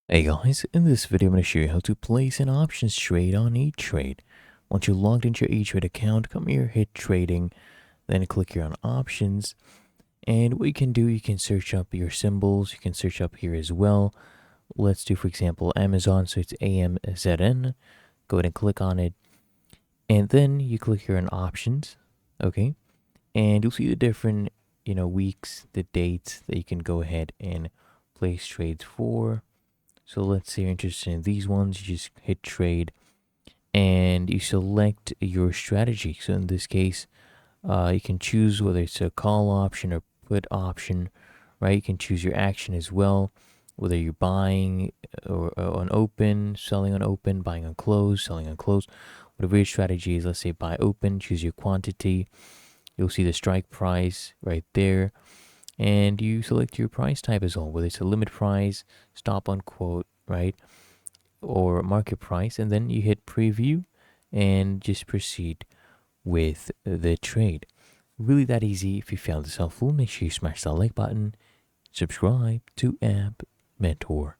Hey guys, in this video I'm going to show you how to place an options trade on E-Trade. Once you're logged into your E-Trade account, come here, hit trading, then click here on options. And what you can do, you can search up your symbols, you can search up here as well. Let's do, for example, Amazon, so it's AMZN. Go ahead and click on it. And then you click here on options, okay? And you'll see the different, weeks, the dates that you can go ahead and place trades for. So let's say you're interested in these ones, you just hit trade and you select your strategy. So in this case, you can choose whether it's a call option or put option, right? You can choose your action as well, whether you're buying or on open, selling on open, buying on close, selling on close. Whatever your strategy is, let's say buy open, choose your quantity. You'll see the strike price right there. And you select your price type as well, whether it's a limit price, stop on quote, right? Or market price. And then you hit preview and just proceed with the trade. Really that easy. If you found this helpful, make sure you smash that like button, subscribe to App Mentor.